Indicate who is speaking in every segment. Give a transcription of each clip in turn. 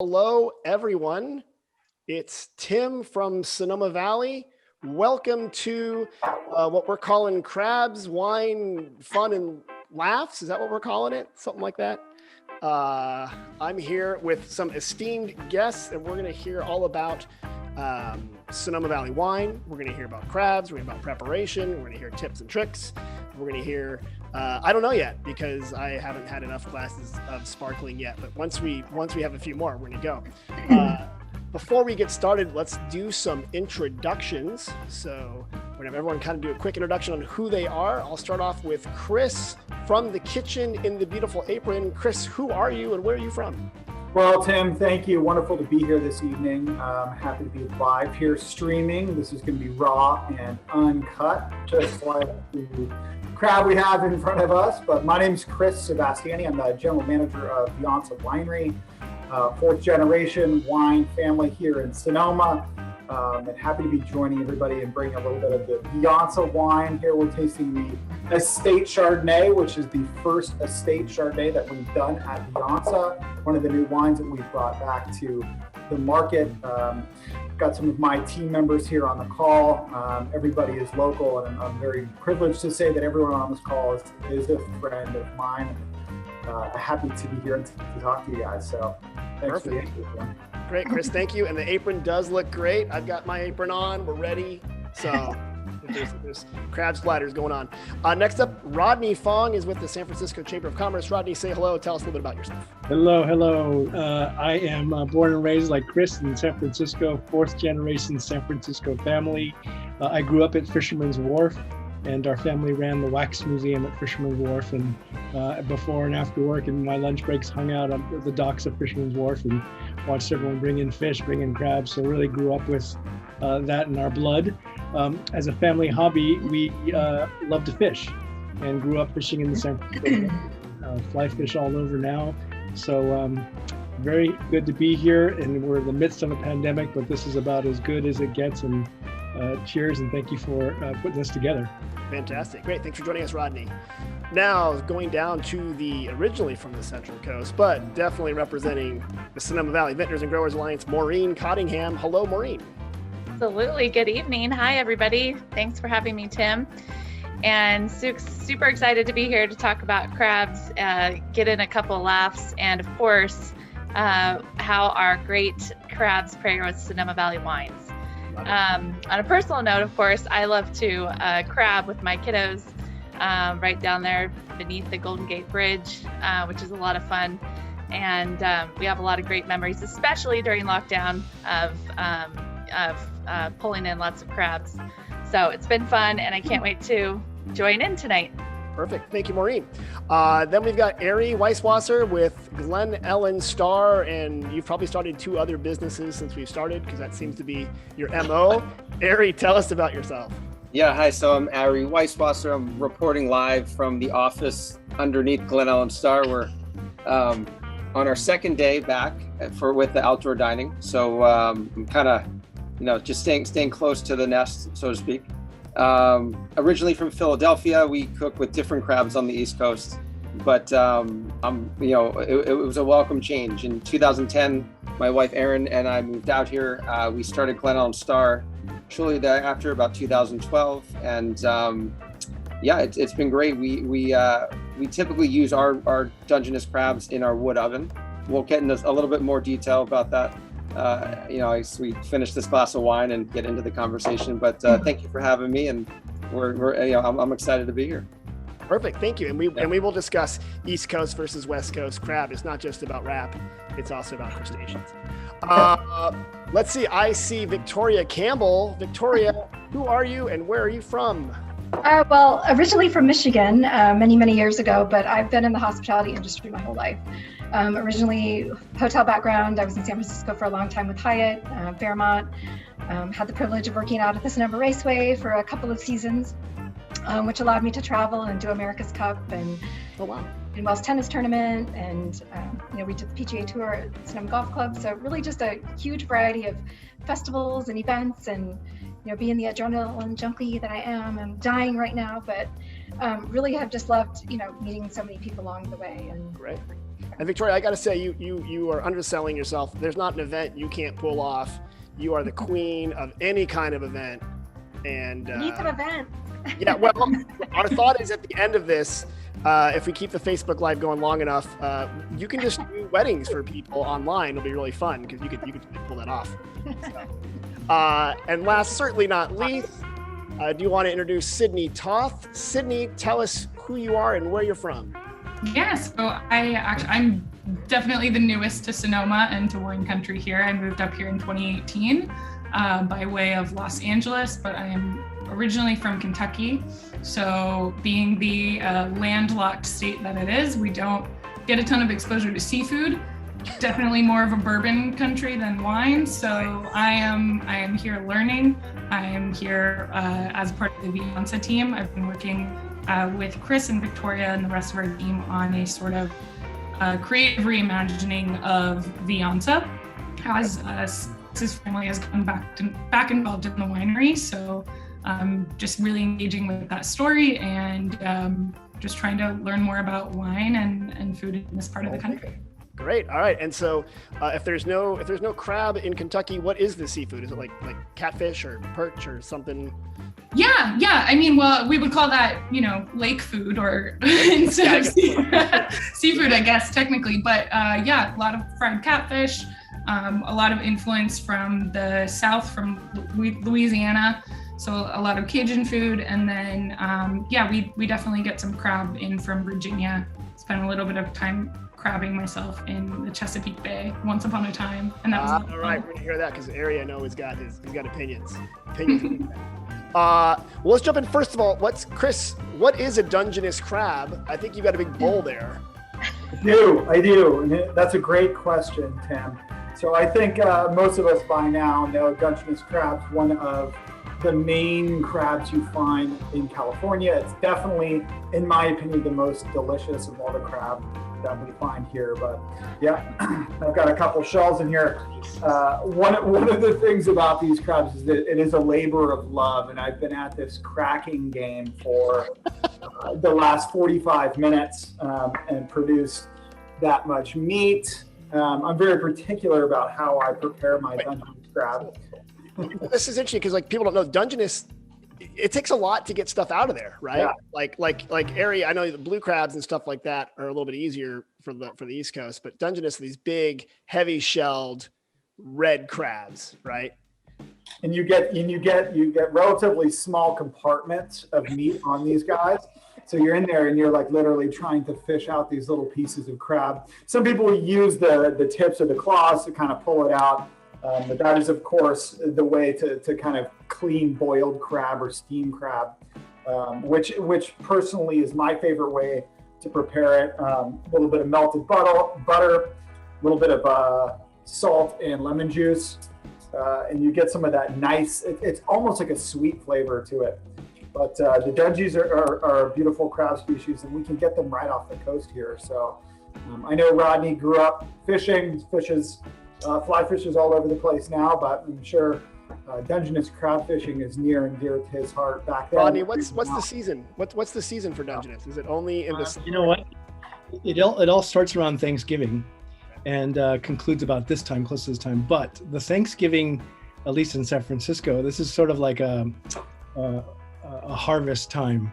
Speaker 1: Hello, everyone. It's Tim from Sonoma Valley. Welcome to what we're calling Crabs, Wine, Fun, and Laughs. Is that what we're calling it? Something like that. I'm here with some esteemed guests, and we're going to hear all about Sonoma Valley wine. We're going to hear about crabs. We're going to hear about preparation. We're going to hear tips and tricks. We're going to hear, I don't know yet because I haven't had enough glasses of sparkling yet. But once we have a few more, we're going to go. Before we get started, let's do some introductions. So we're going to have everyone kind of do a quick introduction on who they are. I'll start off with Chris from the kitchen in the beautiful apron. Chris, who are you and where are you from?
Speaker 2: Well, Tim, thank you. Wonderful to be here this evening. Happy to be live here streaming. This is going to be raw and uncut, just like the crowd we have in front of us. But my name is Chris Sebastiani. I'm the general manager of Viansa Winery, fourth generation wine family here in Sonoma. And happy to be joining everybody and bringing a little bit of the Viansa wine. Here we're tasting the Estate Chardonnay, which is the first Estate Chardonnay that we've done at Viansa. One of the new wines that we've brought back to the market. Got some of my team members here on the call. Everybody is local, and I'm very privileged to say that everyone on this call is a friend of mine. Happy to be here and to talk to you guys. So thanks for the invitation.
Speaker 1: Great, Chris. Thank you. And the apron does look great. I've got my apron on. We're ready. So there's crab splatters going on. Next up, Rodney Fong is with the San Francisco Chamber of Commerce. Rodney, say hello. Tell us a little bit about yourself.
Speaker 3: Hello. I am born and raised like Chris in San Francisco, fourth generation San Francisco family. I grew up at Fisherman's Wharf, and our family ran the Wax Museum at Fisherman's Wharf. And before and after work and my lunch breaks, hung out on the docks of Fisherman's Wharf and watched everyone bring in fish, bring in crabs. So really grew up with that in our blood. As a family hobby, we love to fish and grew up fishing in the San Francisco fly fish all over now. So very good to be here, and we're in the midst of a pandemic, but this is about as good as it gets. And cheers, and thank you for putting this together.
Speaker 1: Fantastic. Great. Thanks for joining us, Rodney. Now, going down to the originally from the Central Coast, but definitely representing the Sonoma Valley Vintners and Growers Alliance, Maureen Cottingham. Hello, Maureen.
Speaker 4: Absolutely. Good evening. Hi, everybody. Thanks for having me, Tim. And super excited to be here to talk about crabs, get in a couple of laughs, and of course, how our great crabs pair with Sonoma Valley wines. On a personal note, of course, I love to crab with my kiddos right down there beneath the Golden Gate Bridge, which is a lot of fun. And we have a lot of great memories, especially during lockdown of pulling in lots of crabs. So it's been fun, and I can't wait to join in tonight.
Speaker 1: Perfect. Thank you, Maureen. Then we've got Ari Weiswasser with Glen Ellen Star, and you've probably started 2 other businesses since we've started because that seems to be your MO. Ari, tell us about yourself.
Speaker 5: Yeah, hi. So I'm Ari Weiswasser. I'm reporting live from the office underneath Glen Ellen Star. We're on our second day back with the outdoor dining. So I'm kind of, just staying close to the nest, so to speak. Originally from Philadelphia, we cook with different crabs on the East Coast, but it was a welcome change. In 2010, my wife Erin and I moved out here. We started Glen Ellen Star shortly thereafter, about 2012, and it's been great. We typically use our Dungeness crabs in our wood oven. We'll get into a little bit more detail about that. We finish this glass of wine and get into the conversation, but thank you for having me, and I'm excited to be here.
Speaker 1: Perfect. Thank you. And we will discuss East Coast versus West Coast crab. It's not just about wrap. It's also about crustaceans. Let's see. I see Victoria Campbell. Victoria, who are you and where are you from?
Speaker 6: Well, originally from Michigan, many years ago, but I've been in the hospitality industry my whole life. Originally hotel background. I was in San Francisco for a long time with Hyatt, Fairmont. Had the privilege of working out at the Sonoma Raceway for a couple of seasons, which allowed me to travel and do America's Cup and Wells Tennis Tournament. And we did the PGA Tour at Sonoma Golf Club. So really just a huge variety of festivals and events, and being the adrenaline junkie that I am, I'm dying right now, but really have just loved, meeting so many people along the way. And
Speaker 1: great. And Victoria, I got to say, you are underselling yourself. There's not an event you can't pull off. You are the queen of any kind of event. And
Speaker 6: Need some events.
Speaker 1: yeah, well, our thought is at the end of this, if we keep the Facebook Live going long enough, you can just do weddings for people online. It'll be really fun because you could pull that off. And last, certainly not least, do you want to introduce Sydney Toth? Sydney, tell us who you are and where you're from.
Speaker 7: Yeah, so I'm definitely the newest to Sonoma and to wine country here. I moved up here in 2018 by way of Los Angeles, but I am originally from Kentucky. So being the landlocked state that it is, we don't get a ton of exposure to seafood. Definitely more of a bourbon country than wine. So I am here learning. I am here as part of the Viansa team. I've been working with Chris and Victoria and the rest of our team on a sort of creative reimagining of Viansa as his family has gotten back involved in the winery. So just really engaging with that story and just trying to learn more about wine and food in this part of the country.
Speaker 1: Great. All right. And so if there's no crab in Kentucky, what is the seafood? Is it like catfish or perch or something?
Speaker 7: Yeah. I mean, well, we would call that, lake food or instead of seafood, I guess, technically. But yeah, a lot of fried catfish, a lot of influence from the South, from Louisiana. So a lot of Cajun food. And then, we definitely get some crab in from Virginia. Spent a little bit of time crabbing myself in the Chesapeake Bay once upon a time. And that was
Speaker 1: all right. We're gonna hear that because Ari, I know, he's got opinions. Let's jump in. First of all, Chris, what is a Dungeness crab? I think you've got a big bowl there.
Speaker 2: I do. And that's a great question, Tim. So I think most of us by now know Dungeness crab's one of the main crabs you find in California. It's definitely, in my opinion, the most delicious of all the crab that we find here. But yeah, I've got a couple shells in here. One of the things about these crabs is that it is a labor of love, and I've been at this cracking game for the last 45 minutes and produced that much meat. I'm very particular about how I prepare my Dungeness crab.
Speaker 1: This is interesting because people don't know Dungeness. It takes a lot to get stuff out of there, right?
Speaker 2: Yeah.
Speaker 1: Like Ari, I know the blue crabs and stuff like that are a little bit easier for the East Coast, but Dungeness are these big, heavy shelled red crabs, right?
Speaker 2: And you get relatively small compartments of meat on these guys. So you're in there and you're literally trying to fish out these little pieces of crab. Some people use the tips of the claws to kind of pull it out. But that is, of course, the way to kind of clean boiled crab or steamed crab, which personally is my favorite way to prepare it. A little bit of melted butter, a little bit of salt and lemon juice, and you get some of that nice, it's almost like a sweet flavor to it. But the Dungies are a beautiful crab species, and we can get them right off the coast here. So I know Rodney grew up fishing, fishes fly fishes all over the place now, but I'm sure Dungeness crab fishing is near and dear to his heart back then.
Speaker 1: Rodney, what's the season? What's the season for Dungeness? Is it only in the
Speaker 3: You know what? It all starts around Thanksgiving and concludes about this time, close to this time. But the Thanksgiving, at least in San Francisco, this is sort of like a harvest time.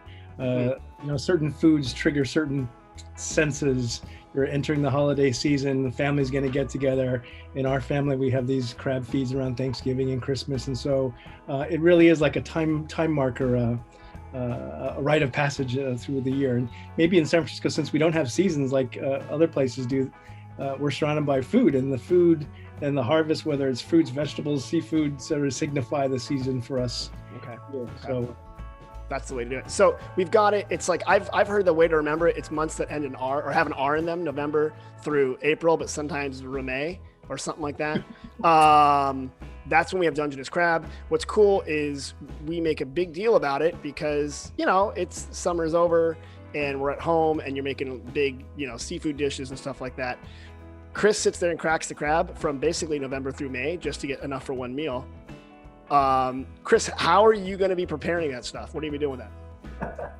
Speaker 3: Certain foods trigger certain senses. You're entering the holiday season, the family's going to get together. In our family, we have these crab feeds around Thanksgiving and Christmas. And so it really is like a time marker, a rite of passage through the year. And maybe in San Francisco, since we don't have seasons like other places do, we're surrounded by food, and the food and the harvest, whether it's fruits, vegetables, seafood, sort of signify the season for us.
Speaker 1: Okay.
Speaker 3: So
Speaker 1: that's the way to do it. So we've got it. It's like I've heard the way to remember it. It's months that end in R or have an R in them, November through April, but sometimes May or something like that. That's when we have Dungeness crab. What's cool is we make a big deal about it because it's summer's over and we're at home and you're making big seafood dishes and stuff like that. Chris sits there and cracks the crab from basically November through May just to get enough for one meal. Chris, how are you going to be preparing that stuff? What are you doing with that?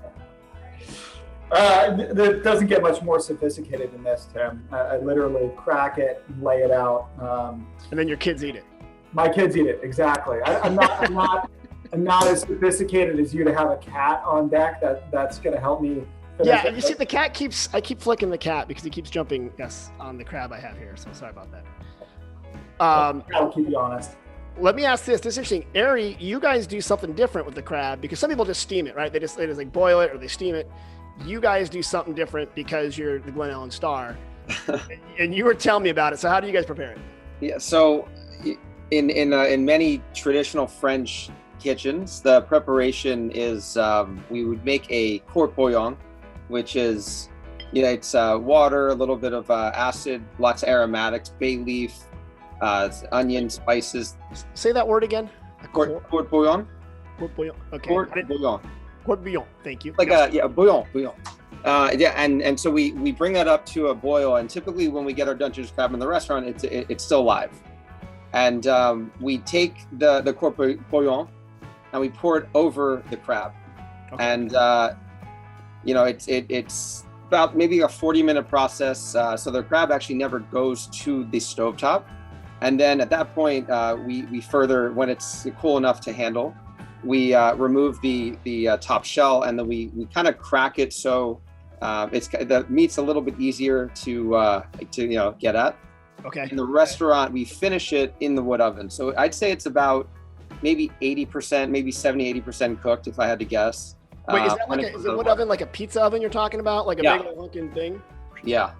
Speaker 2: That doesn't get much more sophisticated than this, Tim. I literally crack it, lay it out.
Speaker 1: And then your kids eat it.
Speaker 2: My kids eat it, exactly. I'm not as sophisticated as you to have a cat on deck. That's going to help me.
Speaker 1: Yeah, you see, the cat I keep flicking the cat because he keeps jumping, on the crab I have here. So sorry about that.
Speaker 2: I'll keep you honest.
Speaker 1: Let me ask this. This is interesting. Ari, you guys do something different with the crab because some people just steam it, right? They just like boil it or they steam it. You guys do something different because you're the Glen Ellen Star. And you were telling me about it. So how do you guys prepare it?
Speaker 5: Yeah, so in many traditional French kitchens, the preparation is we would make a court bouillon, which is, it's water, a little bit of acid, lots of aromatics, bay leaf, onion, spices.
Speaker 1: Say that word again.
Speaker 5: Court bouillon.
Speaker 1: Court bouillon. Okay.
Speaker 5: Court bouillon.
Speaker 1: Court bouillon. Thank you.
Speaker 5: Like bouillon. And so we bring that up to a boil, and typically when we get our Dungeness crab in the restaurant, it's still live, and we take the court bouillon and we pour it over the crab, and it's about maybe a 40-minute process. So the crab actually never goes to the stovetop, and then at that point we further, when it's cool enough to handle, we remove the top shell, and then we kind of crack it so the meat's a little bit easier to get at.
Speaker 1: Okay.
Speaker 5: In the restaurant, we finish it in the wood oven. So I'd say it's about maybe 80%, maybe 70-80% cooked, if I had to guess.
Speaker 1: Wait, is a wood oven like a pizza oven you're talking about, like a big old hunking thing?
Speaker 5: Yeah.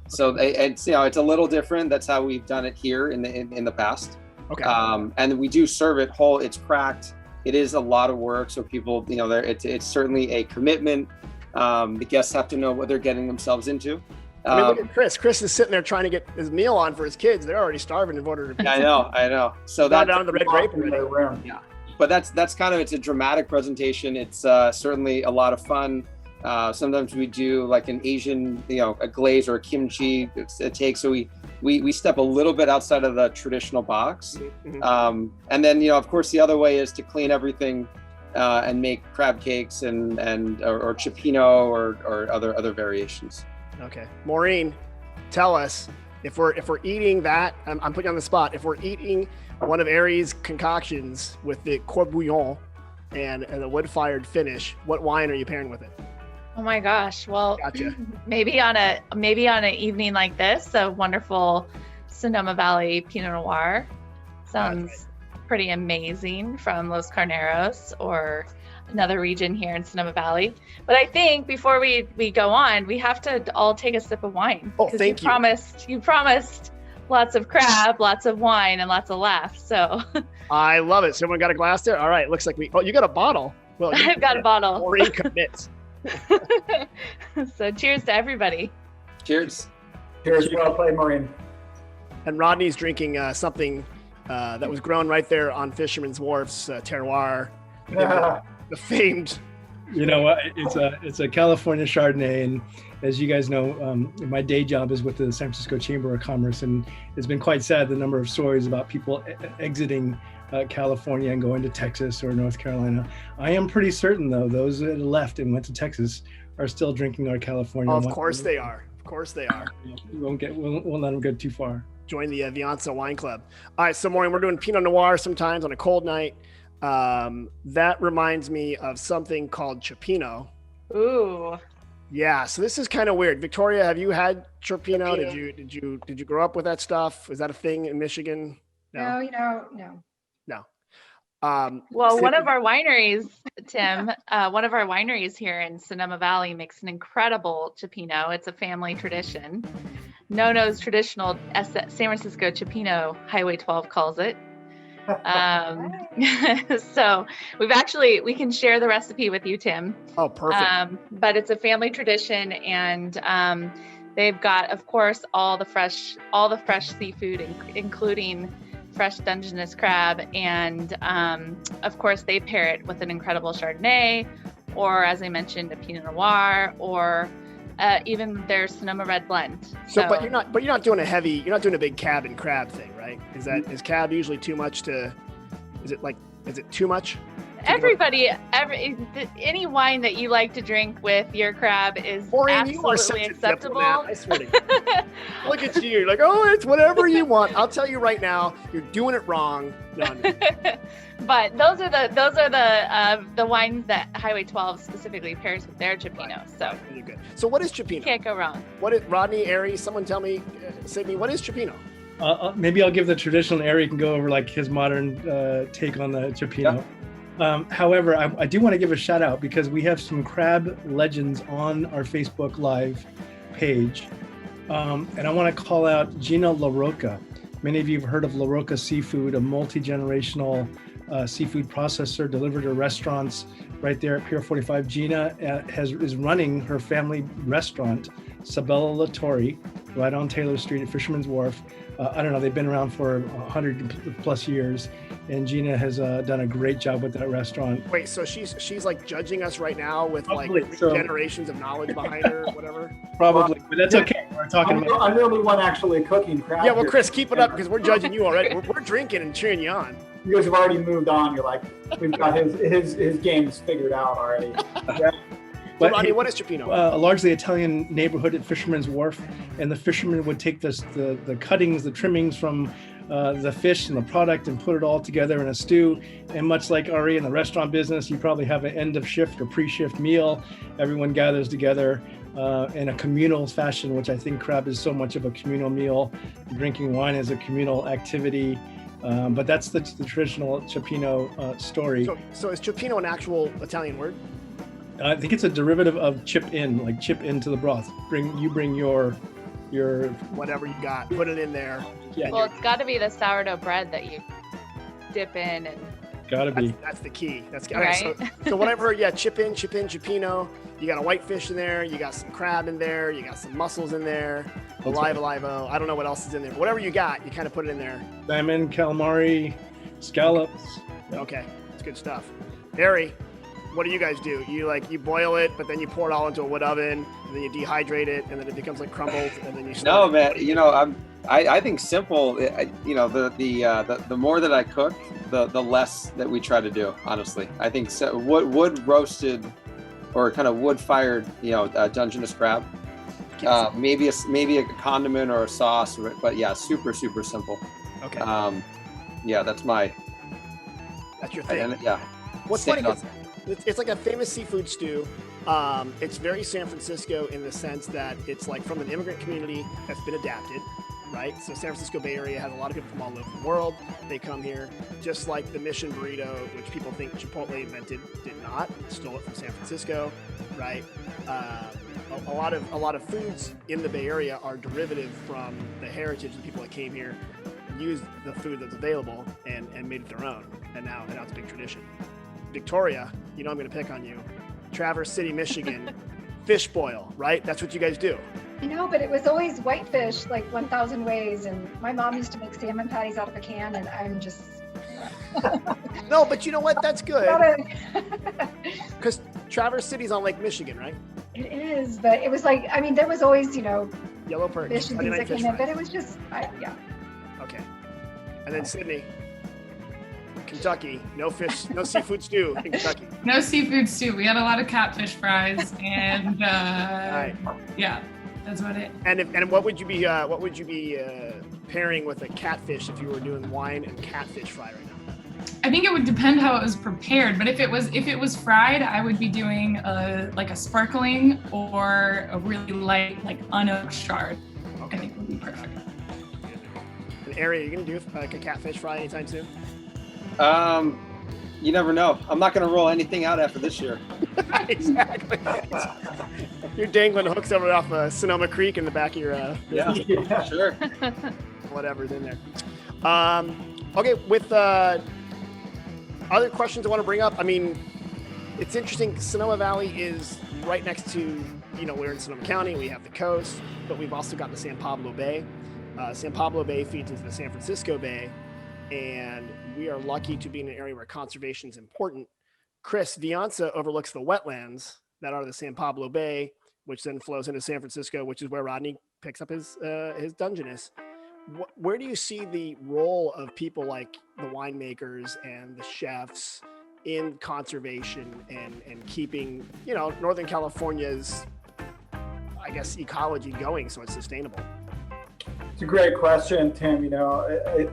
Speaker 5: So it's it's a little different. That's how we've done it here in the past.
Speaker 1: Okay.
Speaker 5: And we do serve it whole. It's cracked. It is a lot of work, so people, it's certainly a commitment. The guests have to know what they're getting themselves into.
Speaker 1: I mean, look at Chris. Chris is sitting there trying to get his meal on for his kids. They're already starving in order to.
Speaker 5: I know. So
Speaker 1: that's down to the red grape
Speaker 2: already.
Speaker 5: Yeah, but that's kind of, it's a dramatic presentation. It's certainly a lot of fun. Sometimes we do like an Asian, a glaze or a kimchi. So we step a little bit outside of the traditional box. Mm-hmm. And then, of course, the other way is to clean everything and make crab cakes and or cioppino or other variations.
Speaker 1: Okay. Maureen, tell us if we're eating that, I'm putting you on the spot. If we're eating one of Ari's concoctions with the court bouillon and the wood-fired finish, what wine are you pairing with it?
Speaker 4: Oh my gosh. Well,
Speaker 1: gotcha.
Speaker 4: maybe on an evening like this, a wonderful Sonoma Valley Pinot Noir sounds pretty amazing from Los Carneros or another region here in Sonoma Valley. But I think before we go on, we have to all take a sip of wine.
Speaker 1: Oh, thank you.
Speaker 4: You promised lots of crab, lots of wine, and lots of laughs. So
Speaker 1: I love it. Someone got a glass there? All right. Looks like you got a bottle. Well,
Speaker 4: I've got a bottle.
Speaker 1: Maureen commits.
Speaker 4: So cheers to everybody.
Speaker 5: Cheers.
Speaker 2: Well played, Maureen. And
Speaker 1: Rodney's drinking something that was grown right there on Fisherman's Wharf's terroir. The famed.
Speaker 3: You know what? It's a California Chardonnay, and as you guys know, my day job is with the San Francisco Chamber of Commerce, and it's been quite sad the number of stories about people exiting California and going to Texas or North Carolina. I am pretty certain, though, those that left and went to Texas are still drinking our California.
Speaker 1: Of course they are.
Speaker 3: We'll let them go too far.
Speaker 1: Join the Viansa Wine Club. All right, so Maureen, we're doing Pinot Noir sometimes on a cold night. That reminds me of something called cioppino.
Speaker 4: Ooh.
Speaker 1: Yeah, so this is kind of weird. Victoria, have you had cioppino? Did you grow up with that stuff? Is that a thing in Michigan?
Speaker 6: No.
Speaker 4: Well, one of our wineries, Tim, here in Sonoma Valley makes an incredible cioppino. It's a family tradition. Nono's traditional San Francisco cioppino, Highway 12 calls it. So we can share the recipe with you, Tim.
Speaker 1: Oh, perfect.
Speaker 4: But it's a family tradition, and they've got, of course, all the fresh seafood, including fresh Dungeness crab, and of course they pair it with an incredible Chardonnay, or as I mentioned, a Pinot Noir, or even their Sonoma Red blend.
Speaker 1: But you're not doing a big cab and crab thing, right? Is cab usually too much is it too much?
Speaker 4: Everybody, any wine that you like to drink with your crab is
Speaker 1: Maureen, you are
Speaker 4: absolutely
Speaker 1: such a
Speaker 4: acceptable.
Speaker 1: diplomat, I swear to God. Look at you. You're like, oh, it's whatever you want. I'll tell you right now, you're doing it wrong. No.
Speaker 4: But those are the wines that Highway 12 specifically pairs with their cioppino. So
Speaker 1: You're good. So what is cioppino?
Speaker 4: can't go wrong.
Speaker 1: What is Rodney, Ari? Someone tell me, Sydney, what is cioppino?
Speaker 3: Maybe I'll give the traditional. Ari can go over like his modern take on the cioppino. However, I do want to give a shout out because we have some crab legends on our Facebook Live page. And I want to call out Gina La Roca. Many of you have heard of La Roca Seafood, a multi-generational seafood processor delivered to restaurants right there at Pier 45. Gina is running her family restaurant, Sabella La Torre, right on Taylor Street at Fisherman's Wharf. I don't know, they've been around for 100 plus years, and Gina has done a great job with that restaurant.
Speaker 1: Wait, so she's like judging us right now with
Speaker 3: Probably,
Speaker 1: like
Speaker 3: so-
Speaker 1: generations of knowledge behind her, or whatever.
Speaker 3: Probably, but that's okay. We're talking about.
Speaker 2: I'm the only one actually cooking crab.
Speaker 1: Yeah, well,
Speaker 2: here.
Speaker 1: Chris, keep it up because we're judging you already. We're drinking and cheering you on.
Speaker 2: You guys have already moved on. You're like, we've got his games figured out already.
Speaker 1: So,
Speaker 3: But
Speaker 1: Rodney,
Speaker 3: hey,
Speaker 1: what is cioppino?
Speaker 3: a largely Italian neighborhood at Fisherman's Wharf, and the fishermen would take the cuttings, the trimmings from the fish and the product and put it all together in a stew. And much like Ari in the restaurant business, you probably have an end of shift or pre-shift meal. Everyone gathers together in a communal fashion, which I think crab is so much of a communal meal. Drinking wine is a communal activity. But that's the traditional cioppino story.
Speaker 1: So is cioppino an actual Italian word?
Speaker 3: I think it's a derivative of chip in, like chip into the broth. Bring your
Speaker 1: Whatever you got, put it in there.
Speaker 3: Yeah.
Speaker 4: Well, it's got to be the sourdough bread that you dip in, and
Speaker 3: gotta be.
Speaker 1: That's the key. That's
Speaker 4: Right.
Speaker 1: okay, so whatever. Yeah, chip in, cioppino. You got a whitefish in there. You got some crab in there. You got some mussels in there. Olivo. I don't know what else is in there. But whatever you got, you kind of put it in there.
Speaker 3: Salmon, calamari, scallops.
Speaker 1: Okay, it's good stuff. Ari, what do you guys do? You boil it, but then you pour it all into a wood oven, and then you dehydrate it, and then it becomes like crumbled, and then you.
Speaker 5: No, man. I think simple. The more that I cook, the less that we try to do. Honestly, I think wood roasted, or kind of wood fired. Dungeness crab. Maybe a condiment or a sauce, but yeah, super simple.
Speaker 1: Okay.
Speaker 5: Yeah, that's
Speaker 1: your thing.
Speaker 5: Yeah.
Speaker 1: What's funny is it's like a famous seafood stew. It's very San Francisco in the sense that it's like from an immigrant community that's been adapted, right? So San Francisco Bay Area has a lot of people from all over the world. They come here, just like the Mission burrito, which people think Chipotle invented, did not. Stole it from San Francisco, right? A lot of foods in the Bay Area are derivative from the heritage of the people that came here, used the food that's available, and made it their own. And now it's a big tradition. Victoria, I'm going to pick on you. Traverse City, Michigan, fish boil, right? That's what you guys do.
Speaker 6: I know, but it was always whitefish, like 1,000 ways. And my mom used to make salmon patties out of a can, and I'm just.
Speaker 1: No, but you know what? That's good.
Speaker 6: Not
Speaker 1: Because Traverse City's on Lake Michigan, right?
Speaker 6: It is, but it was like, there was always,
Speaker 1: Yellow perch.
Speaker 6: fish and
Speaker 1: Friday
Speaker 6: things
Speaker 1: night
Speaker 6: that
Speaker 1: fish
Speaker 6: came in, but
Speaker 1: fries.
Speaker 6: it was just, yeah.
Speaker 1: Okay. And then Sydney, Kentucky, no fish, no seafood stew in Kentucky.
Speaker 7: No seafood stew. We had a lot of catfish fries, and
Speaker 1: Right.
Speaker 7: yeah, that's about it.
Speaker 1: And what would you be pairing with a catfish if you were doing wine and catfish fry right now?
Speaker 7: I think it would depend how it was prepared, but if it was fried, I would be doing a sparkling or a really light, like unoaked chard.
Speaker 1: Okay.
Speaker 7: I think would be perfect.
Speaker 1: And Ari, are you gonna do like a catfish fry anytime soon?
Speaker 5: You never know. I'm not going to roll anything out after this year.
Speaker 1: Exactly. You're dangling hooks over off Sonoma Creek in the back of your
Speaker 5: Yeah, sure.
Speaker 1: whatever's in there. Okay, with other questions I want to bring up. It's interesting. Sonoma Valley is right next to, we're in Sonoma County. We have the coast, but we've also got the San Pablo Bay. San Pablo Bay feeds into the San Francisco Bay, and we are lucky to be in an area where conservation is important. Chris, Viansa overlooks the wetlands that are the San Pablo Bay, which then flows into San Francisco, which is where Rodney picks up his Dungeness. Where do you see the role of people like the winemakers and the chefs in conservation and keeping, you know, Northern California's, I guess, ecology going so it's sustainable?
Speaker 2: It's a great question, Tim. You know,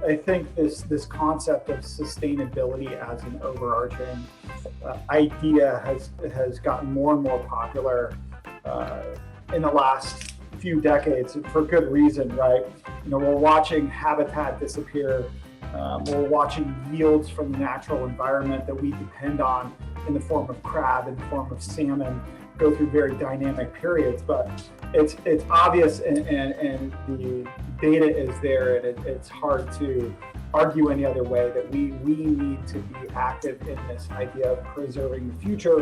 Speaker 2: I think this concept of sustainability as an overarching idea has gotten more and more popular in the last few decades, for good reason, right? You know, we're watching habitat disappear. We're watching yields from the natural environment that we depend on in the form of crab, in the form of salmon, go through very dynamic periods. But it's obvious, and the data is there, and it's hard to argue any other way that we need to be active in this idea of preserving the future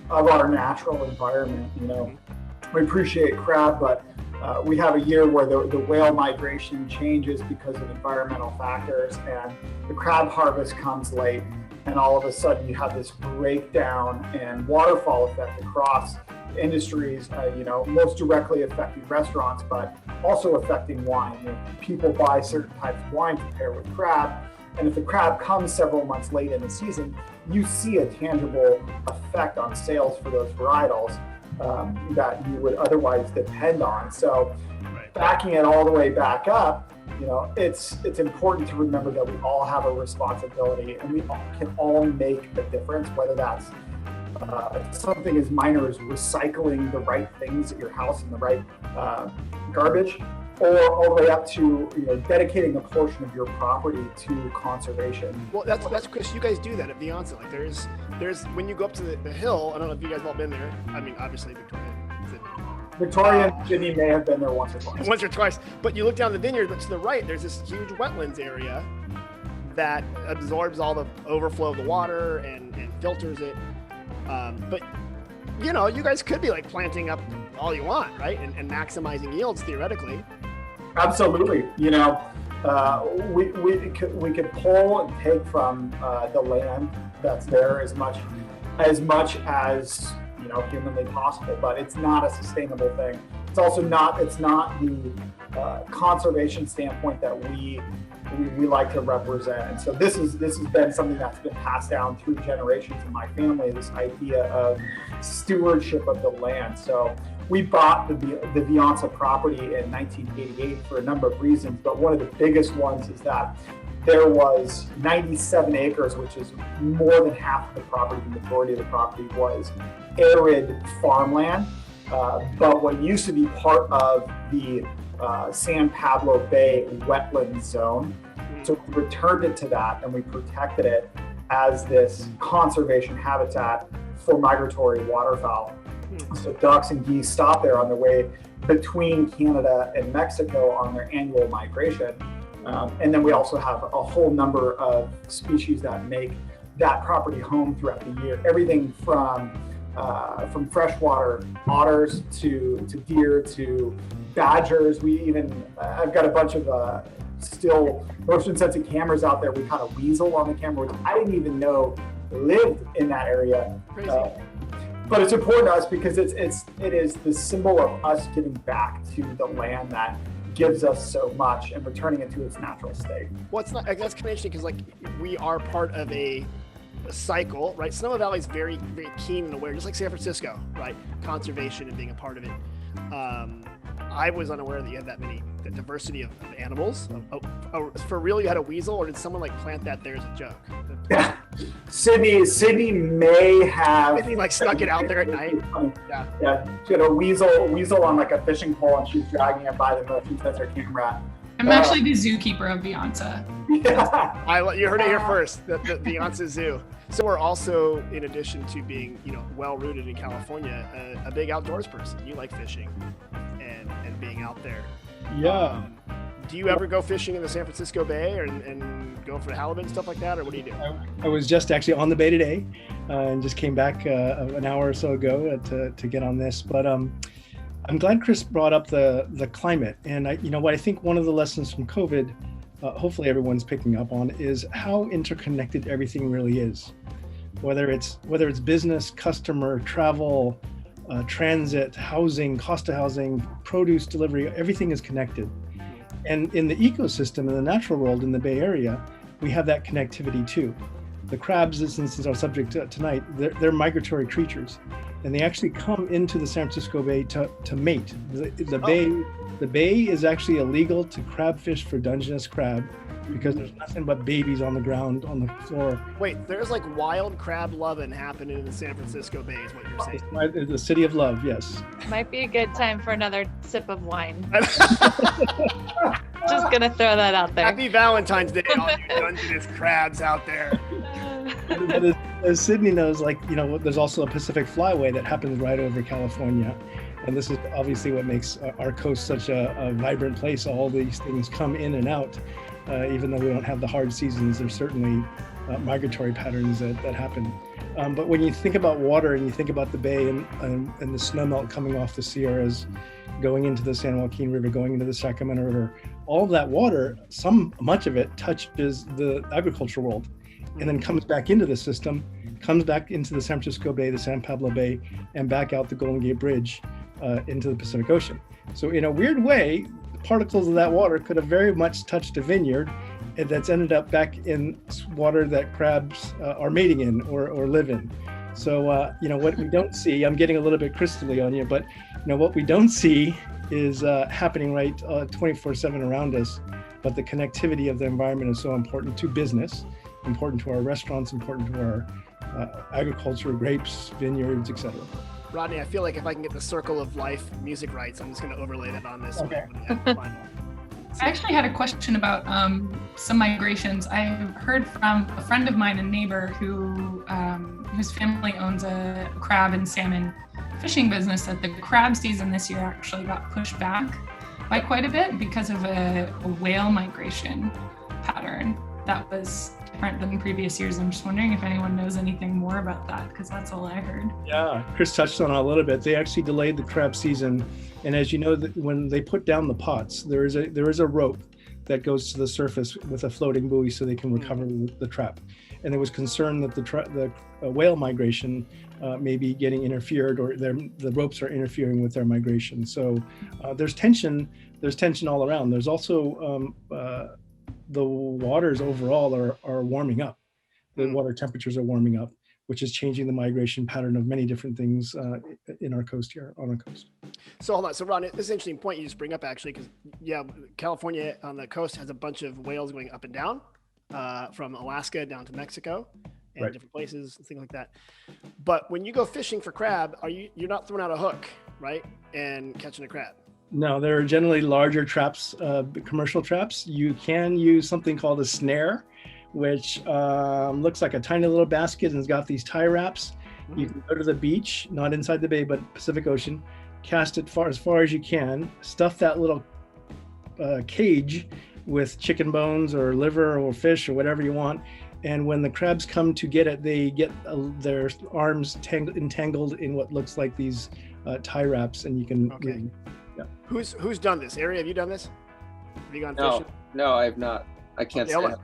Speaker 2: of our natural environment. You know, we appreciate crab, but we have a year where the whale migration changes because of environmental factors, and the crab harvest comes late, and all of a sudden you have this breakdown and waterfall effect across industries, you know, most directly affecting restaurants, but also affecting wine. You know, people buy certain types of wine to pair with crab, and if the crab comes several months late in the season, you see a tangible effect on sales for those varietals that you would otherwise depend on. So backing it all the way back up, you know, it's important to remember that we all have a responsibility, and we can all make a difference, whether that's something as minor as recycling the right things at your house and the right garbage, or all the way up to, you know, dedicating a portion of your property to conservation.
Speaker 1: Well, that's Chris. You guys do that at Viansa. Like there's when you go up to the hill. I don't know if you guys have all been there. I mean, obviously
Speaker 2: Victoria and Sydney may have been there once or twice.
Speaker 1: Once or twice, but you look down the vineyard, but to the right, there's this huge wetlands area that absorbs all the overflow of the water and filters it. But you know, you guys could be like planting up all you want, right? And maximizing yields theoretically.
Speaker 2: Absolutely. You know, we could pull and take from the land that's there as much as you know, humanly possible, but it's not a sustainable thing. It's also not the conservation standpoint that we like to represent. And so this has been something that's been passed down through generations in my family, this idea of stewardship of the land. So we bought the Viansa property in 1988 for a number of reasons, but one of the biggest ones is that there was 97 acres, which is more than half of the property. The majority of the property was arid farmland, but what used to be part of the San Pablo Bay wetland zone. So we returned it to that, and we protected it as this conservation habitat for migratory waterfowl. So ducks and geese stop there on their way between Canada and Mexico on their annual migration. And then we also have a whole number of species that make that property home throughout the year. Everything from freshwater otters to deer to badgers. I've got a bunch of still motion sensing cameras out there. We caught a weasel on the camera, which I didn't even know lived in that area. But it's important to us because it is the symbol of us giving back to the land that gives us so much and returning it to its natural state.
Speaker 1: Well, it's not, that's kind of interesting because like we are part of a cycle, right? Sonoma Valley is very, very keen and aware, just like San Francisco, right? Conservation and being a part of it. I was unaware that you had the diversity of animals. For real, you had a weasel, or did someone like plant that there as a joke?
Speaker 2: Yeah. Sydney may have.
Speaker 1: I think like snuck it out there at night.
Speaker 2: Yeah. She had a weasel on like a fishing pole, and she was dragging it by the motion sensor camera.
Speaker 7: I'm actually the zookeeper of Viansa.
Speaker 2: Yeah.
Speaker 1: You heard it here first, the Viansa Zoo. So we're also, in addition to being, you know, well-rooted in California, a big outdoors person. You like fishing and being out there.
Speaker 3: Yeah.
Speaker 1: Do you ever go fishing in the San Francisco Bay and go for halibut and stuff like that, or what do you do?
Speaker 3: I was just actually on the bay today and just came back an hour or so ago to get on this. But I'm glad Chris brought up the climate. And I think one of the lessons from COVID, hopefully everyone's picking up on, is how interconnected everything really is. Whether it's business, customer, travel, transit, housing, cost of housing, produce delivery, everything is connected. And in the ecosystem, in the natural world, in the Bay Area, we have that connectivity too. the crabs, since is our subject tonight, they're migratory creatures, and they actually come into the San Francisco Bay to mate. The bay is actually illegal to crab fish for Dungeness crab because there's nothing but babies on the ground, on the floor.
Speaker 1: Wait, there's like wild crab loving happening in the San Francisco Bay is what you're saying.
Speaker 3: The city of love, yes.
Speaker 4: Might be a good time for another sip of wine. Just gonna throw that out there.
Speaker 1: Happy Valentine's Day, all you Dungeness crabs out there.
Speaker 3: But as Sydney knows, like, there's also a Pacific Flyway that happens right over California. And this is obviously what makes our coast such a vibrant place. All these things come in and out. Even though we don't have the hard seasons, there's certainly migratory patterns that happen. But when you think about water and you think about the bay and the snowmelt coming off the Sierras, going into the San Joaquin River, going into the Sacramento River, all of that water, much of it touches the agricultural world and then comes back into the system, comes back into the San Francisco Bay, the San Pablo Bay, and back out the Golden Gate Bridge into the Pacific Ocean. So in a weird way, particles of that water could have very much touched a vineyard that's ended up back in water that crabs are mating in or live in. So, what we don't see, I'm getting a little bit crystally on you, but what we don't see is happening right 24/7 around us. But the connectivity of the environment is so important to business, important to our restaurants, important to our agriculture, grapes, vineyards, etc.
Speaker 1: Rodney, I feel like if I can get the Circle of Life music rights, I'm just going to overlay that on this.
Speaker 3: Okay.
Speaker 1: I
Speaker 7: actually had a question about some migrations. I heard from a friend of mine, a neighbor whose family owns a crab and salmon fishing business, that the crab season this year actually got pushed back by quite a bit because of a whale migration pattern that was different than previous years. I'm just wondering if anyone knows anything more about that, because that's all I heard.
Speaker 3: Yeah, Chris touched on it a little bit. They actually delayed the crab season, and as you know, when they put down the pots, there is a rope that goes to the surface with a floating buoy so they can recover the trap. And there was concern that the whale migration may be getting interfered, or the ropes are interfering with their migration. So there's tension all around. There's also the waters overall are warming up. The water temperatures are warming up, which is changing the migration pattern of many different things in our coast here, on our coast.
Speaker 1: So hold on. So Ron, this is an interesting point you just bring up, actually, because California on the coast has a bunch of whales going up and down from Alaska down to Mexico and
Speaker 3: Right.
Speaker 1: different places and things like that. But when you go fishing for crab, you're not throwing out a hook, right, and catching a crab?
Speaker 3: No, there are generally larger traps, commercial traps. You can use something called a snare, which looks like a tiny little basket and has got these tie wraps. You can go to the beach, not inside the bay, but Pacific Ocean, cast it as far as you can, stuff that little cage with chicken bones or liver or fish or whatever you want. And when the crabs come to get it, they get their arms entangled in what looks like these tie wraps, and you can.
Speaker 1: Okay. Who's done this? Ari, have you done this? Have you gone
Speaker 5: No,
Speaker 1: fishing?
Speaker 5: no, I have not. I can't say.
Speaker 1: hold on.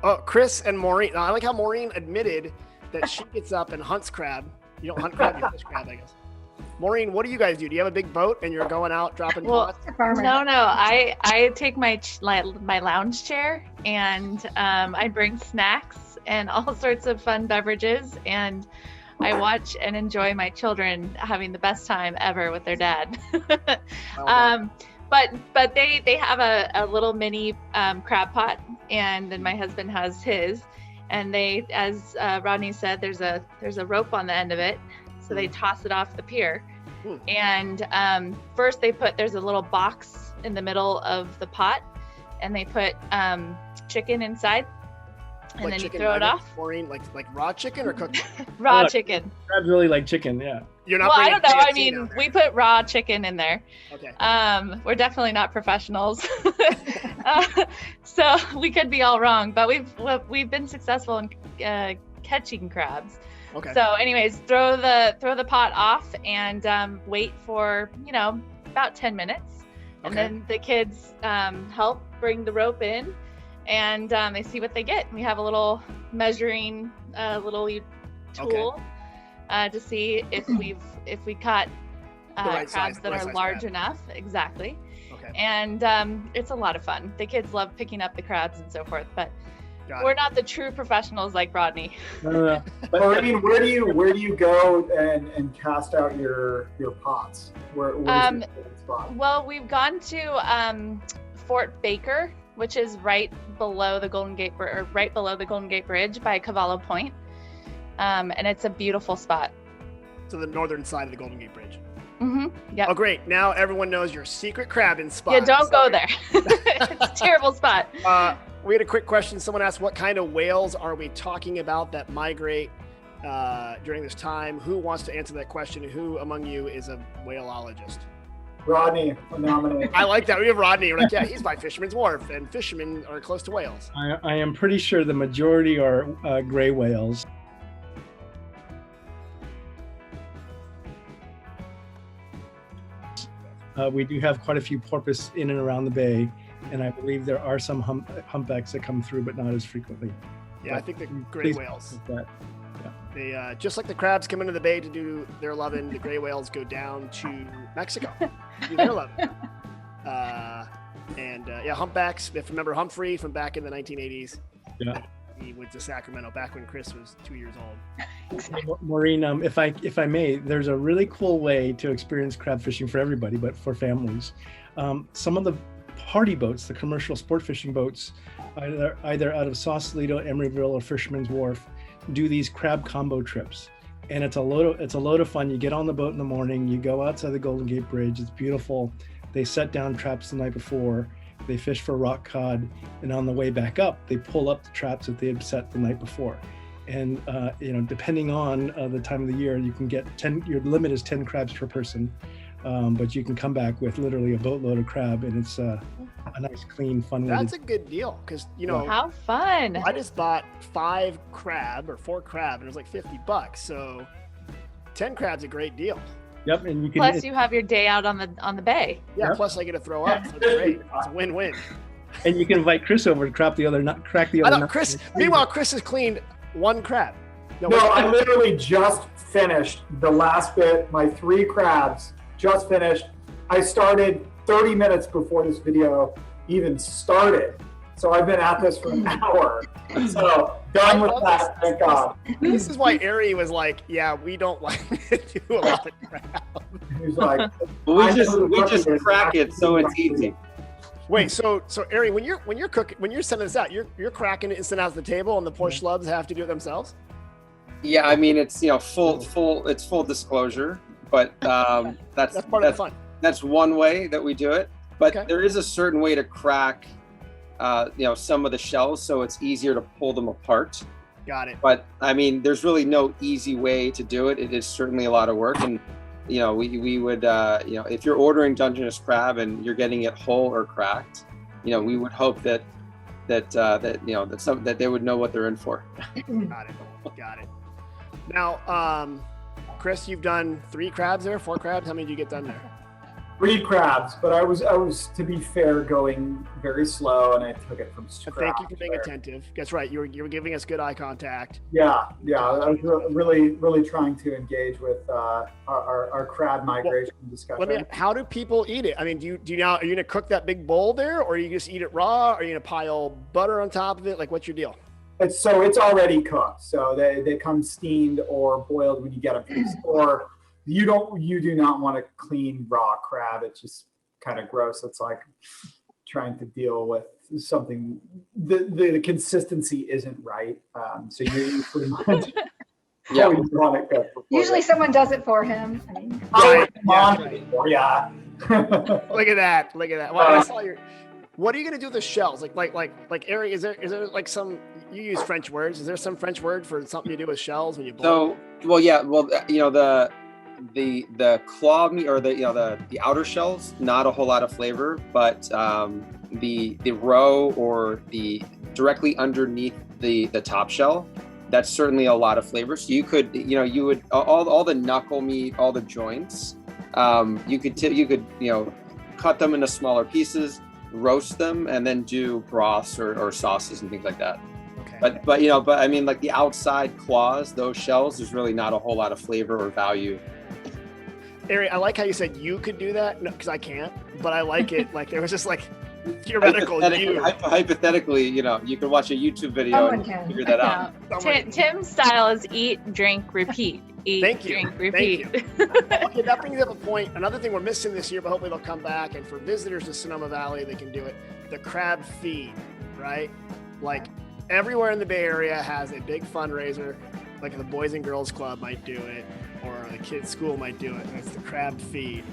Speaker 1: Oh, Chris and Maureen. I like how Maureen admitted that she gets up and hunts crab. You don't hunt crab, you fish crab, I guess. Maureen, what do you guys do? Do you have a big boat and you're going out dropping pots?
Speaker 4: No. I take my lounge chair and I bring snacks and all sorts of fun beverages, and I watch and enjoy my children having the best time ever with their dad. But they have a little mini crab pot, and then my husband has his, and they, as Rodney said, there's a rope on the end of it, so they toss it off the pier. And first there's a little box in the middle of the pot, and they put chicken inside, and
Speaker 1: Like
Speaker 4: then you
Speaker 1: chicken
Speaker 4: throw it
Speaker 1: nuggets,
Speaker 4: off.
Speaker 1: Maureen, like raw chicken or cooked?
Speaker 4: Raw chicken.
Speaker 3: Crabs really like chicken, yeah.
Speaker 1: You're not
Speaker 4: Well, I
Speaker 1: bringing
Speaker 4: don't know. I
Speaker 1: KFC
Speaker 4: mean,
Speaker 1: down there.
Speaker 4: we put raw chicken in there.
Speaker 1: Okay.
Speaker 4: We're definitely not professionals, so we could be all wrong. But we've been successful in catching crabs.
Speaker 1: Okay.
Speaker 4: So, anyways, throw the pot off and wait for about 10 minutes, and
Speaker 1: Okay.
Speaker 4: then the kids help bring the rope in, and they see what they get. We have a little measuring little tool to see if we caught
Speaker 1: right
Speaker 4: crabs
Speaker 1: size-
Speaker 4: that
Speaker 1: the right
Speaker 4: are
Speaker 1: size
Speaker 4: large
Speaker 1: crab.
Speaker 4: enough. Exactly.
Speaker 1: Okay.
Speaker 4: And it's a lot of fun. The kids love picking up the crabs and so forth. But We're not the true professionals like Rodney.
Speaker 3: But
Speaker 2: Maureen, where do you go and cast out your pots? Where's your favorite spot?
Speaker 4: Well, we've gone to Fort Baker, which is right below the Golden Gate Bridge by Cavallo Point, and it's a beautiful spot.
Speaker 1: To the northern side of the Golden Gate Bridge.
Speaker 4: Mm-hmm. Yeah.
Speaker 1: Oh, great! Now everyone knows your secret crabbing spot.
Speaker 4: Yeah, don't go there. It's a terrible spot.
Speaker 1: We had a quick question. Someone asked, what kind of whales are we talking about that migrate during this time? Who wants to answer that question? Who among you is a whaleologist?
Speaker 2: Rodney, nominate.
Speaker 1: I like that. We have Rodney. We're like, yeah, he's by Fisherman's Wharf, and fishermen are close to whales.
Speaker 3: I am pretty sure the majority are gray whales. We do have quite a few porpoise in and around the bay, and I believe there are some humpbacks that come through, but not as frequently.
Speaker 1: Yeah, I think the gray
Speaker 3: Please
Speaker 1: whales.
Speaker 3: that.
Speaker 1: They just like the crabs come into the bay to do their loving, the gray whales go down to Mexico to do their loving. Yeah, humpbacks. If you remember Humphrey from back in the 1980s.
Speaker 3: Yeah.
Speaker 1: He went to Sacramento back when Chris was 2 years old.
Speaker 3: Maureen, if I may, there's a really cool way to experience crab fishing for everybody, but for families. Some of the party boats, the commercial sport fishing boats, either out of Sausalito, Emeryville, or Fisherman's Wharf, do these crab combo trips, and it's a load of fun. You get on the boat in the morning, you go outside the Golden Gate Bridge. It's beautiful. They set down traps the night before. They fish for rock cod, and on the way back up, they pull up the traps that they had set the night before. And depending on the time of the year, you can get 10. Your limit is 10 crabs per person, but you can come back with literally a boatload of crab, and it's a nice, clean, fun way.
Speaker 1: That's a good deal because
Speaker 4: how fun!
Speaker 1: I just bought 4 crab, and it was like $50. So 10 crab's a great deal.
Speaker 3: Yep, and you can.
Speaker 4: Plus, you have your day out on the bay.
Speaker 1: Yeah.
Speaker 3: Yep.
Speaker 1: Plus, I get to throw up. So it's great. It's a win-win.
Speaker 3: And you can invite Chris over to crack the other nut.
Speaker 1: I know Chris. Meanwhile, Chris has cleaned 1 crab.
Speaker 2: No, I literally just finished the last bit. My 3 crabs just finished. I started 30 minutes before this video even started. So I've been at this for an hour. So done with that, thank God.
Speaker 1: This is why Ari was like, yeah, we don't like to do a lot of crab.
Speaker 2: He's like,
Speaker 5: we just crack it so it's easy.
Speaker 1: Wait, so Ari, when you're cooking, when you're sending this out, you're cracking it and sending it out to the table, and the poor schlubs have to do it themselves?
Speaker 5: Yeah, I mean it's full disclosure, but that's
Speaker 1: part of the fun.
Speaker 5: That's one way that we do it. But
Speaker 1: Okay.
Speaker 5: there is a certain way to crack some of the shells, so it's easier to pull them apart.
Speaker 1: Got it.
Speaker 5: But I mean, there's really no easy way to do it. It is certainly a lot of work, and we would if you're ordering Dungeness crab and you're getting it whole or cracked, we would hope that they would know what they're in for.
Speaker 1: Got it. Now, Chris, you've done 3 crabs there, 4 crabs. How many did you get done there?
Speaker 2: 3 crabs, but I was to be fair going very slow, and I took it from scratch.
Speaker 1: Thank you for being attentive. That's right. You were giving us good eye contact.
Speaker 2: Yeah. I was really trying to engage with our crab migration discussion.
Speaker 1: How do people eat it? I mean, are you gonna cook that big bowl there, or you just eat it raw? Or are you gonna pile butter on top of it? Like, what's your deal?
Speaker 2: It's already cooked, so they come steamed or boiled when you get them from the store. You do not want to clean raw crab. It's just kind of gross. It's like trying to deal with something. The consistency isn't right. So you pretty much you want it cooked before.
Speaker 6: Usually someone does it for him. I mean,
Speaker 2: Yeah.
Speaker 1: Look at that. Well, I saw your. What are you gonna do with the shells? Like Ari, is there like some, you use French words? Is there some French word for something you do with shells when you boil?
Speaker 5: The claw meat or the outer shells, not a whole lot of flavor, but the roe or the directly underneath the top shell, that's certainly a lot of flavor. So you could you would all the knuckle meat, all the joints, you could cut them into smaller pieces, roast them, and then do broths or sauces and things like that.
Speaker 1: Okay.
Speaker 5: But I mean, like the outside claws, those shells, there's really not a whole lot of flavor or value.
Speaker 1: Ari, I like how you said you could do that, because I can't, but I like it. Like there was just like theoretical you.
Speaker 5: Hypothetically, you can watch a YouTube video
Speaker 6: Someone
Speaker 5: and
Speaker 6: can.
Speaker 5: figure that out.
Speaker 4: Tim's style is eat, drink, repeat. Eat,
Speaker 1: Thank you.
Speaker 4: drink, repeat.
Speaker 1: Okay, that brings up a point. Another thing we're missing this year, but hopefully they'll come back. And for visitors to Sonoma Valley, they can do it. The crab feed, right? Like everywhere in the Bay Area has a big fundraiser. Like the Boys and Girls Club might do it, or the kids' school might do it. And it's the crab feed.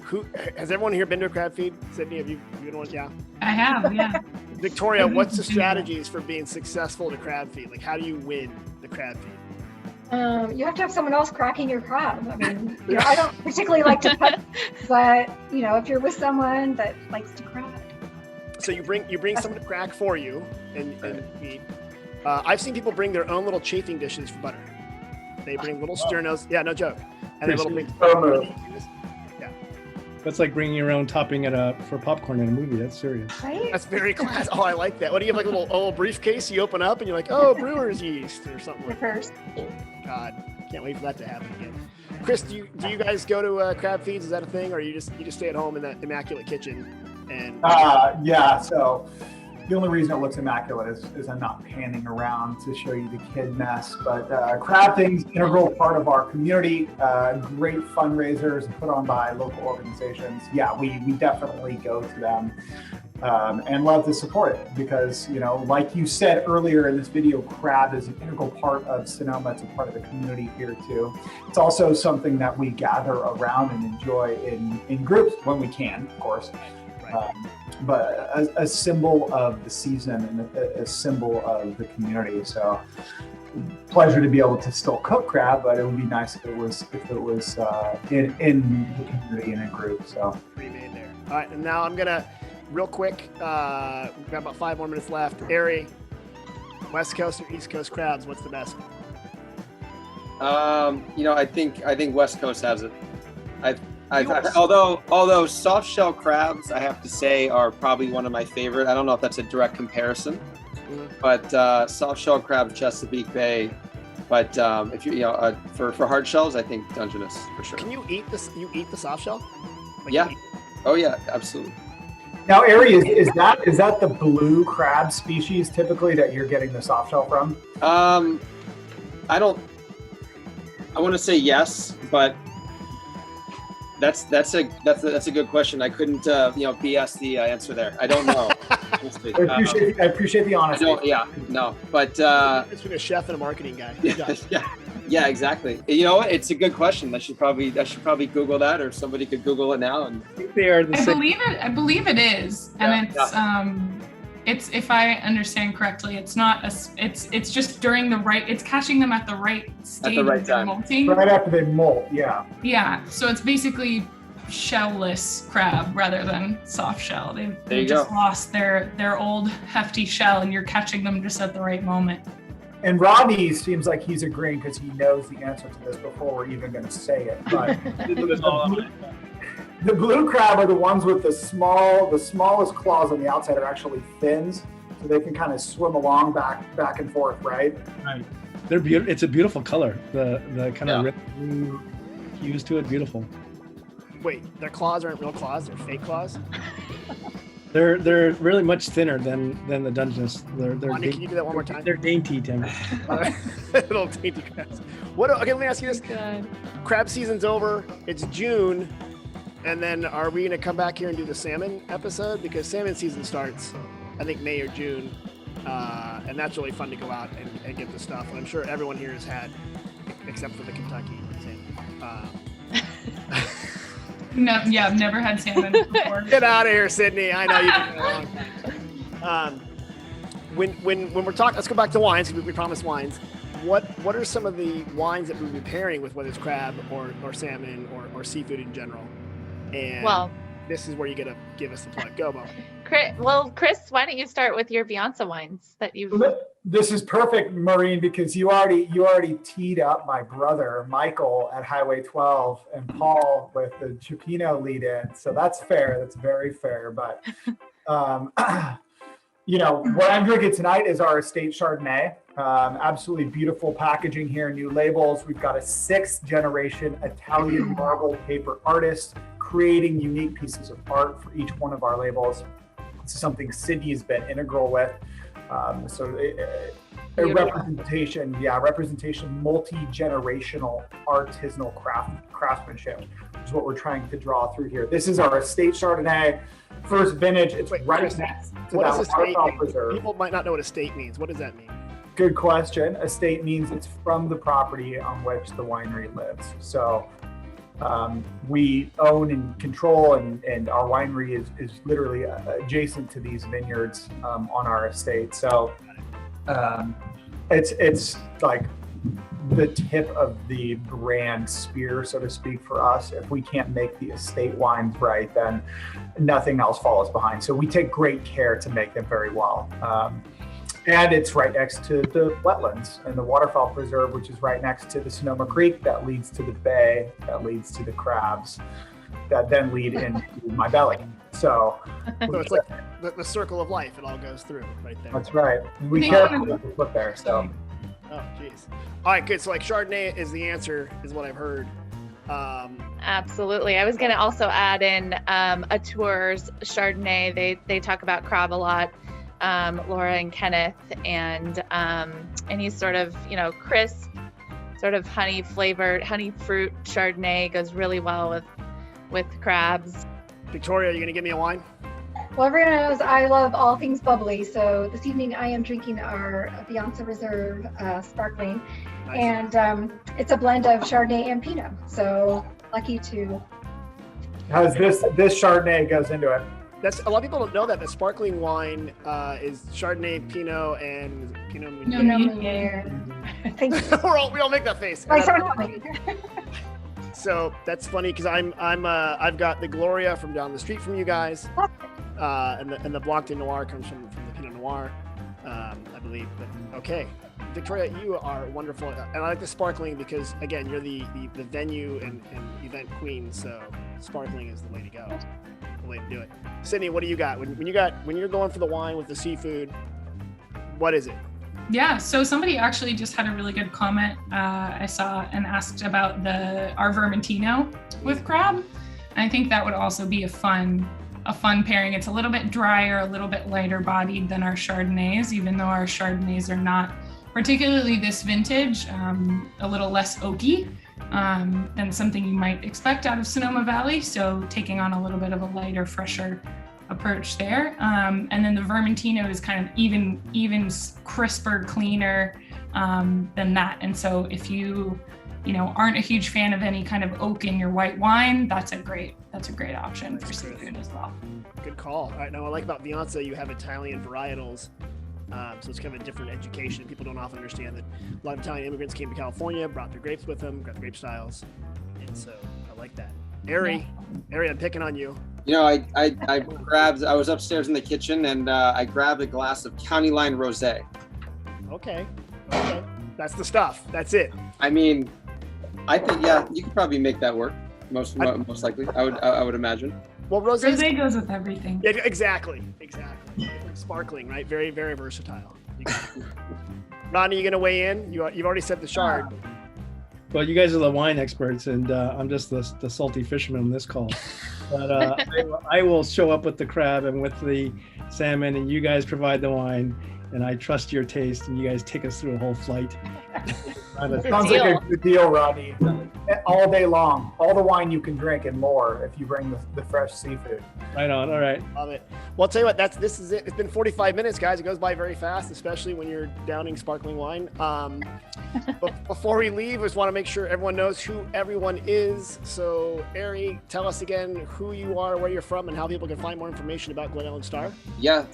Speaker 1: Who has everyone here been to a crab feed? Sydney, have you been one? Yeah.
Speaker 7: I have, yeah.
Speaker 1: Victoria, what's the strategies for being successful at a crab feed? Like, how do you win the crab feed?
Speaker 6: You have to have someone else cracking your crab. I mean, I don't particularly like to cut, but if you're with someone that likes to crack.
Speaker 1: So you bring someone to crack for you and feed. I've seen people bring their own little chafing dishes for butter. They bring little sternos. Yeah, no joke. And they're little big.
Speaker 3: That's like bringing your own topping for popcorn in a movie. That's serious.
Speaker 6: Right?
Speaker 1: That's very class. Oh, I like that. What do you have, like a little briefcase you open up and you're like, oh, brewer's yeast or something like that. God, can't wait for that to happen again. Chris, do you guys go to crab feeds? Is that a thing, or you just stay at home in that immaculate kitchen? And
Speaker 2: yeah. So the only reason it looks immaculate is I'm not panning around to show you the kid mess. But crab things, integral part of our community. Great fundraisers put on by local organizations. Yeah, we definitely go to them. And love to support it because, like you said earlier in this video, crab is an integral part of Sonoma. It's a part of the community here too. It's also something that we gather around and enjoy in groups when we can, of course. But a symbol of the season and a symbol of the community. So pleasure to be able to still cook crab, but it would be nice if it was in the community in a group. So
Speaker 1: remade there. All right, and now I'm gonna real quick. We've got about 5 more minutes left. Ari, West Coast or East Coast crabs? What's the best?
Speaker 5: I think West Coast has it. Although soft shell crabs, I have to say, are probably one of my favorite. I don't know if that's a direct comparison, but soft shell crabs, Chesapeake Bay. But if you for hard shells, I think Dungeness for sure.
Speaker 1: Can you eat this? You eat the soft shell?
Speaker 5: Yeah. Oh yeah, absolutely.
Speaker 2: Now, Ari, is that the blue crab species typically that you're getting the soft shell from?
Speaker 5: I want to say yes, but that's a good question. I couldn't BS the answer there. I don't know.
Speaker 2: I appreciate the honesty.
Speaker 5: But
Speaker 1: it's been a chef and a marketing guy.
Speaker 5: Yeah, exactly. You know what? It's a good question. I should probably Google that, or somebody could Google it now. And
Speaker 3: I think they are the same.
Speaker 7: I believe it is, and it's if I understand correctly, it's not it's just during the right. It's catching them at the right stage of their molting.
Speaker 2: Right after they molt. Yeah.
Speaker 7: Yeah. So it's basically shell-less crab rather than soft shell. They just lost their old hefty shell, and you're catching them just at the right moment.
Speaker 2: And Rodney seems like he's agreeing because he knows the answer to this before we're even going to say it. But the blue crab are the ones with the smallest claws on the outside are actually fins, so they can kind of swim along back and forth, right?
Speaker 3: Right. They're beautiful. It's a beautiful color. The kind of red blue hues to it, beautiful.
Speaker 1: Wait, their claws aren't real claws; they're fake claws.
Speaker 3: They're really much thinner than the Dungeness. They're
Speaker 1: Rodney, can you do that one more time?
Speaker 3: They're dainty, Tim.
Speaker 1: Little dainty crabs. Okay, let me ask you this.
Speaker 4: Good.
Speaker 1: Crab season's over. It's June. And then are we going to come back here and do the salmon episode? Because salmon season starts, I think, May or June. And that's really fun to go out and get the stuff. And I'm sure everyone here has had, except for the Kentucky salmon.
Speaker 7: No, I've never had salmon before.
Speaker 1: Get out of here, Sydney. I know you've been a long time. When we're talking, let's go back to wines. We promised wines. What are some of the wines that we'll be pairing with, whether it's crab or salmon or seafood in general? And this is where you get to give us the plug. Go, Mo.
Speaker 4: Chris, why don't you start with your Viansa wines that you've...
Speaker 2: This is perfect, Maureen, because you already teed up my brother, Michael, at Highway 12 and Paul with the cioppino lead-in. So that's fair. That's very fair. But, what I'm drinking tonight is our estate Chardonnay. Absolutely beautiful packaging here, new labels. We've got a 6th generation Italian marble paper artist creating unique pieces of art for each one of our labels. This is something Sydney has been integral with. A representation, multi-generational artisanal craftsmanship is what we're trying to draw through here. This is our estate Chardonnay, first vintage. It's right next to that waterfowl preserve.
Speaker 1: People might not know what estate means. What does that mean?
Speaker 2: Good question. Estate means it's from the property on which the winery lives. So we own and control, and our winery is literally adjacent to these vineyards on our estate. So it's like the tip of the brand spear, so to speak, for us. If we can't make the estate wines right, then nothing else follows behind. So we take great care to make them very well. And it's right next to the wetlands and the waterfowl preserve, which is right next to the Sonoma Creek that leads to the bay, that leads to the crabs, that then lead into my belly. So
Speaker 1: it's like the circle of life. It all goes through right there.
Speaker 2: That's right. We carefully put there. So.
Speaker 1: Oh, geez. All right, good. So like Chardonnay is the answer, is what I've heard.
Speaker 4: Absolutely. I was going to also add in a tour's Chardonnay. They talk about crab a lot. Laura and Kenneth, and he's sort of, crisp, sort of honey flavored, honey fruit Chardonnay goes really well with crabs.
Speaker 1: Victoria, are you gonna give me a wine?
Speaker 6: Well, everyone knows I love all things bubbly, so this evening I am drinking our Viansa Reserve sparkling. Nice. And it's a blend of Chardonnay and Pinot, so lucky to.
Speaker 2: How's this Chardonnay goes into it?
Speaker 1: That's a lot of people don't know that the sparkling wine is Chardonnay, Pinot, and Pinot Meunier.
Speaker 6: Thank you.
Speaker 1: we all make that face. So that's funny because I've got the Gloria from down the street from you guys, and the Blanc de Noir comes from the Pinot Noir, I believe. But okay, Victoria, you are wonderful, and I like the sparkling because again, you're the venue and event queen, so sparkling is the way to go. Way to do it. Sydney, what do you got? When you're going for the wine with the seafood, what is it?
Speaker 7: Yeah, so somebody actually just had a really good comment I saw and asked about our Vermentino with crab. And I think that would also be a fun pairing. It's a little bit drier, a little bit lighter bodied than our Chardonnays, even though our Chardonnays are not particularly this vintage, a little less oaky. Than something you might expect out of Sonoma Valley. So taking on a little bit of a lighter, fresher approach there. And then the Vermentino is kind of even crisper, cleaner than that. And so if you aren't a huge fan of any kind of oak in your white wine, that's a great option for seafood as well.
Speaker 1: Good call. All right, now what I like about Viansa, you have Italian varietals. So it's kind of a different education. People don't often understand that a lot of Italian immigrants came to California, brought their grapes with them, got the grape styles, and so I like that. Ari, I'm picking on you.
Speaker 5: I was upstairs in the kitchen and I grabbed a glass of County Line Rosé.
Speaker 1: Okay, that's the stuff. That's it.
Speaker 5: I mean, I think you could probably make that work. Most likely, I would imagine.
Speaker 1: Well,
Speaker 7: rosé goes with everything.
Speaker 1: Yeah, exactly. Sparkling, right? Very, very versatile. Rodney, you gonna weigh in? You've already said the Chard.
Speaker 3: Well, you guys are the wine experts, and I'm just the salty fisherman on this call. But I will show up with the crab and with the salmon, and you guys provide the wine. And I trust your taste, and you guys take us through a whole flight.
Speaker 2: Sounds like a good deal, Rodney. All day long, all the wine you can drink and more if you bring the fresh seafood.
Speaker 3: Right on. All right.
Speaker 1: Love it. Well, I'll tell you what. This is it. It's been 45 minutes, guys. It goes by very fast, especially when you're downing sparkling wine. But before we leave, I just want to make sure everyone knows who everyone is. So, Ari, tell us again who you are, where you're from, and how people can find more information about Glen Ellen Star.
Speaker 5: Yeah,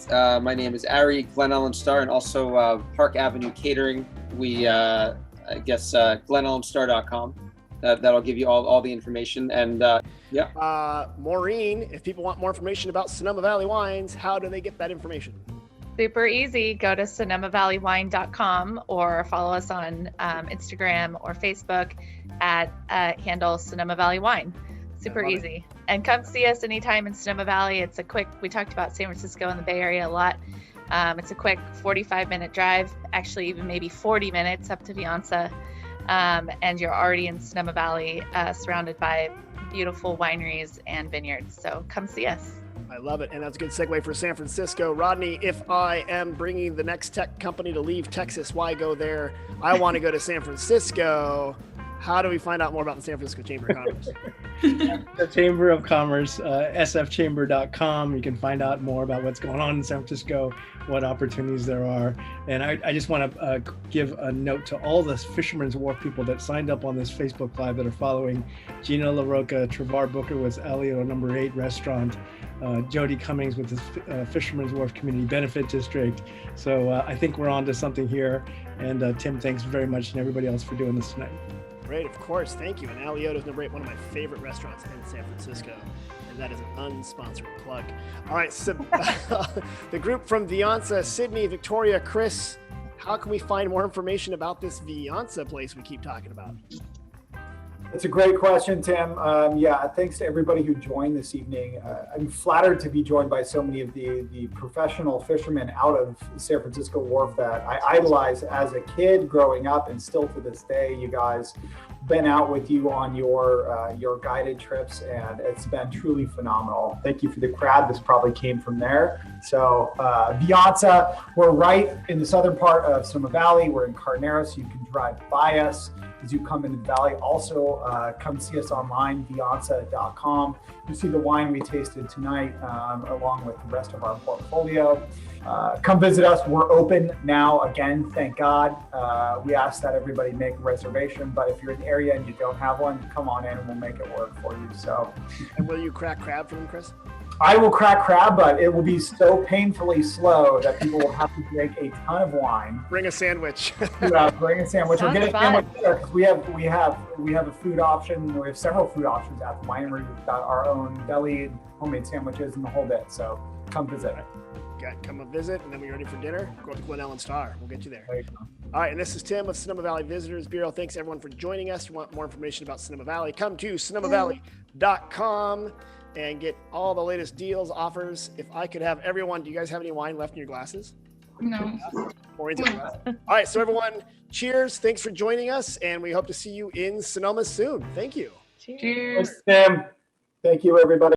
Speaker 5: my name is Ari, Glen Ellen Star, and also Park Avenue Catering. We, glenellenstar.com. That'll give you all the information. And
Speaker 1: Maureen, if people want more information about Sonoma Valley wines, how do they get that information?
Speaker 4: Super easy. Go to sonomavalleyWine.com or follow us on Instagram or Facebook at handle Sonoma Valley Wine. Super easy. And come see us anytime in Sonoma Valley. It's we talked about San Francisco and the Bay Area a lot. It's a quick 45-minute drive, actually even maybe 40 minutes up to Viansa. And you're already in Sonoma Valley, surrounded by beautiful wineries and vineyards. So come see us.
Speaker 1: I love it. And that's a good segue for San Francisco. Rodney, if I am bringing the next tech company to leave Texas, why go there? I want to go to San Francisco. How do we find out more about the San Francisco Chamber of Commerce?
Speaker 3: The Chamber of Commerce, sfchamber.com. You can find out more about what's going on in San Francisco, what opportunities there are. And I just want to give a note to all the Fisherman's Wharf people that signed up on this Facebook Live that are following Gina LaRocca, Trevar Booker with Elio No. 8 Restaurant, Jody Cummings with the Fisherman's Wharf Community Benefit District. So I think we're on to something here. And Tim, thanks very much, and everybody else for doing this tonight.
Speaker 1: Great, of course, thank you. And Alioto's No. 8, one of my favorite restaurants in San Francisco. And that is an unsponsored plug. All right, so the group from Viansa, Sydney, Victoria, Chris, how can we find more information about this Viansa place we keep talking about?
Speaker 2: It's a great question, Tim. Yeah, thanks to everybody who joined this evening. I'm flattered to be joined by so many of the professional fishermen out of San Francisco Wharf that I idolized as a kid growing up, and still to this day. You guys been out with you on your guided trips, and it's been truly phenomenal. Thank you for the crab. This probably came from there. So Viansa, we're right in the southern part of Sonoma Valley. We're in Carnero, so you can drive by us as you come into the valley. Also, come see us online, viansa.com. You see the wine we tasted tonight, along with the rest of our portfolio. Come visit us. We're open now again, thank God. We ask that everybody make a reservation, but if you're in the area and you don't have one, come on in and we'll make it work for you. So,
Speaker 1: and will you crack crab for them, Chris?
Speaker 2: I will crack crab, but it will be so painfully slow that people will have to drink a ton of wine.
Speaker 1: Bring a sandwich.
Speaker 2: Bring a sandwich. We'll get a sandwich there because we have a food option. We have several food options at the winery. We've got our own deli, homemade sandwiches, and the whole bit. So come visit.
Speaker 1: Come and visit, and then when you're ready for dinner, go up to Glen Ellen Star. We'll get you there. All right, and this is Tim of Sonoma Valley Visitors Bureau. Thanks everyone for joining us. If you want more information about Sonoma Valley, come to sonomavalley.com and get all the latest deals, offers. If I could have everyone, do you guys have any wine left in your glasses?
Speaker 7: No.
Speaker 1: All right, so everyone, cheers. Thanks for joining us, and we hope to see you in Sonoma soon. Thank you.
Speaker 7: Cheers.
Speaker 2: Thanks, Tim. Thank you, everybody.